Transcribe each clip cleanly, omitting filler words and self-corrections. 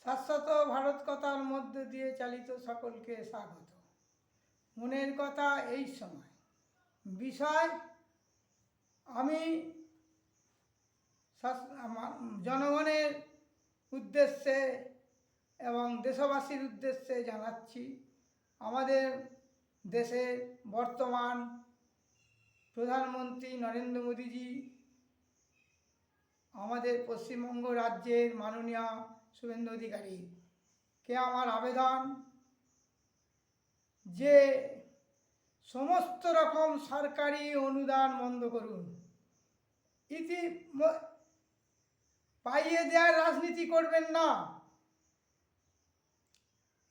শাশ্বত ভারত কথার মধ্যে দিয়ে চালিত সকলকে স্বাগত। মনের কথা এই সময় বিষয় আমি জনগণের উদ্দেশ্যে এবং দেশবাসীর উদ্দেশ্যে জানাচ্ছি। আমাদের দেশের বর্তমান প্রধানমন্ত্রী নরেন্দ্র মোদীজি, আমাদের পশ্চিমবঙ্গ রাজ্যের মাননীয় শুভেন্দু অধিকারীকে আমার আবেদন যে সমস্ত রকম সরকারি অনুদান বন্ধ করুন। পাইয়ে দেওয়ার রাজনীতি করবেন না,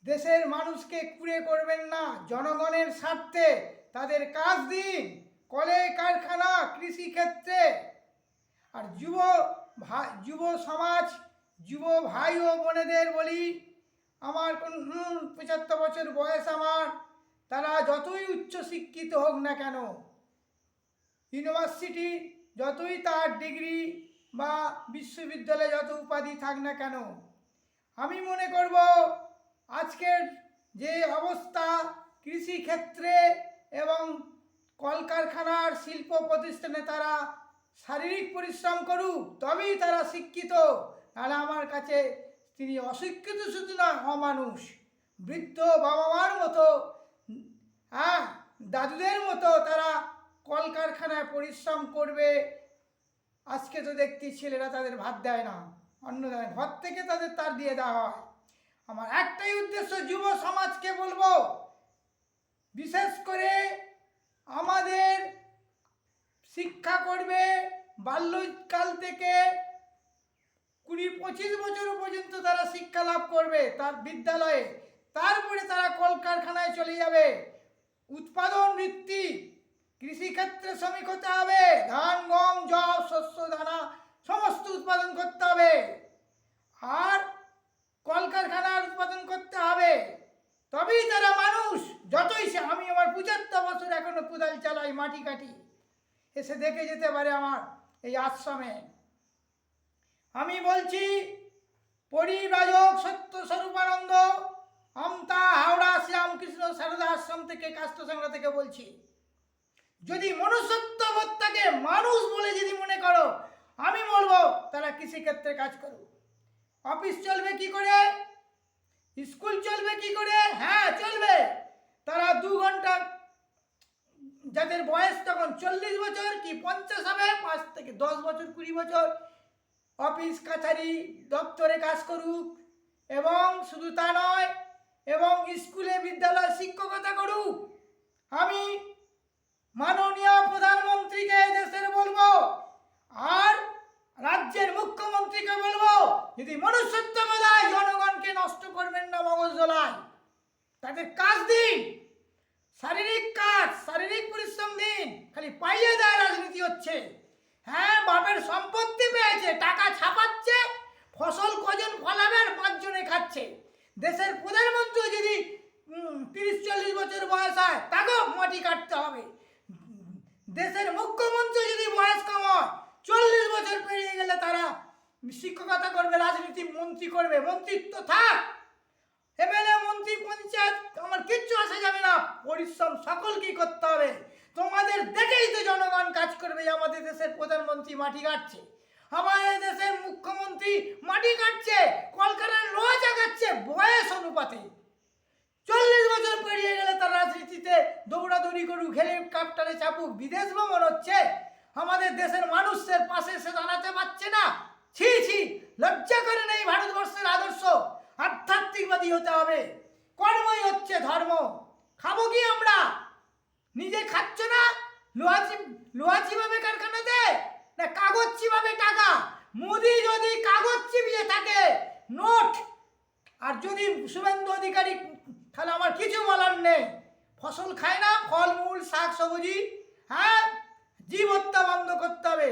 দেশের মানুষকে কুড়ে করবেন না, জনগণের স্বার্থে তাদের কাজ দিন। কলে কারখানা, কৃষিক্ষেত্রে। আর যুব সমাজ, যুব ভাই ও বোনেদের বলি, আমার 75 বছর বয়স আমার, তারা যতই উচ্চশিক্ষিত হোক না কেন, ইউনিভার্সিটি যতই তার ডিগ্রি বা বিশ্ববিদ্যালয়ে যত উপাধি থাক না কেন, আমি মনে করব আজকের যে অবস্থা কৃষিক্ষেত্রে এবং কলকারখানার শিল্প প্রতিষ্ঠানে তারা শারীরিক পরিশ্রম করুক, তবেই তারা শিক্ষিত। তাহলে আমার কাছে তিনি অশিক্ষিত শুধু না, অমানুষ। বৃদ্ধ বাবা মার মতো, দাদুদের মতো তারা কলকারখানায় পরিশ্রম করবে। আজকে তো দেখছি ছেলেরা তাদের ভাত দেয় না, অন্ন দেয়, ঘর থেকে তাদের তার দিয়ে দেওয়া হয়। আমার একটাই উদ্দেশ্য, যুব সমাজকে বলবো, বিশেষ করে আমাদের শিক্ষা করবে বাল্যকাল থেকে 20-25 বছর পর্যন্ত তারা শিক্ষা লাভ করবে তার বিদ্যালয়ে, তারপরে তারা কলকারখানায় চলে যাবে। উৎপাদন ভিত্তিক কৃষিক্ষেত্রে শ্রমিক হতে হবে, ধান গম যব শস্য দানা সমস্ত উৎপাদন করতে হবে, আর কলকারখানার উৎপাদন করতে হবে, তবেই তারা মানুষ। যতই সে, আমি আমার 75 বছর এখনো কোদাল চালাই, মাটি কাটি, এসে দেখে যেতে পারে আমার এই আশ্রমে। আমি বলছি, পরিব্রাজক সত্য স্বরূপানন্দ, আমতা, হাওড়া শ্রীরামকৃষ্ণ সারদা আশ্রম থেকে, কাষ্টসাংরা থেকে বলছি, যদি মনুষ্যত্ববোধ থাকে, মানুষ বলে যদি মনে করো, আমি বলবো তারা কৃষিক্ষেত্রে কাজ করো। অফিস চলবে কি করে, স্কুল চলবে কি করে? হ্যাঁ চলবে। তারা 2 ঘন্টা, যাদের বয়স তখন 40 বছর কি 50 হবে, 5 থেকে 10 বছর 20 বছর অফিস কাছারি দপ্তরে কাজ করুক, এবং শুধু তা নয়, এবং স্কুলে বিদ্যালয়ে শিক্ষকতা করুক। আমি মাননীয় প্রধানমন্ত্রীকে দেশের বলবো, আর রাজ্যের মুখ্যমন্ত্রীকে বলবো, যদি মনুষ্যত্ববোধ হয়, জনগণকে নষ্ট করবেন না মগজ দোলায়, তাদের কাজ দিন, শারীরিক কাজ, শারীরিক পরিশ্রম দিন। খালি পাইয়ে দেয় রাজনীতি হচ্ছে। হ্যাঁ, বাপের সম্পত্তি পেয়েছে, টাকা ছাপাচ্ছে, ফসল কজন ফলাবে আর 5 জনে খাচ্ছে। দেশের প্রধানমন্ত্রী যদি 30-40 বছর বয়স হয়, তাকেও মাটি কাটতে হবে। দেশের মুখ্যমন্ত্রী যদি বয়স কম হয়, 40 বছর পেরিয়ে গেলে তারা শিক্ষকতা করবে, রাজনীতি মন্ত্রী করবে, মন্ত্রিত্ব থাক। এমএলএ মন্ত্রী পঞ্চায়েত আমার কিচ্ছু আসে যাবে না, পরিশ্রম সকলকেই করতে হবে। তোমাদের দেখেই তো জনগণ কাজ করবে। আমাদের দেশের প্রধানমন্ত্রী মাটি কাটছে, আমাদের দেশের মুখ্যমন্ত্রী মাটি কাটছে, কলকাতার লোহা চাগাচ্ছে বয়স অনুপাতে। 40 বছর পেরিয়ে গেলে তার রাজনীতিতে দৌড়াদৌড়ি করুক, হেলিকপ্টারে চাপুক, বিদেশ ভ্রমণ হচ্ছে, আমাদের দেশের মানুষের পাশে এসে দাঁড়াতে পারছে না। ছি ছি, লজ্জা করে নেই ভারতবর্ষের আদর্শ। আধ্যাত্মিকবাদী হতে হবে, কর্মই হচ্ছে ধর্ম। খাবো কি আমরা? নিজে খাচ্ছ না, লোহা চিবাবে কারখানাতে, না কাগজ চিবাবে টাকা? মোদি যদি কাগজ চিবিয়ে থাকে, নোট, আর যদি শুভেন্দু অধিকারী, তাহলে আমার কিছু বলার নেই। ফসল খায় না, ফলমূল শাক সবজি, হ্যাঁ, জীব হত্যা বন্ধ করতে হবে।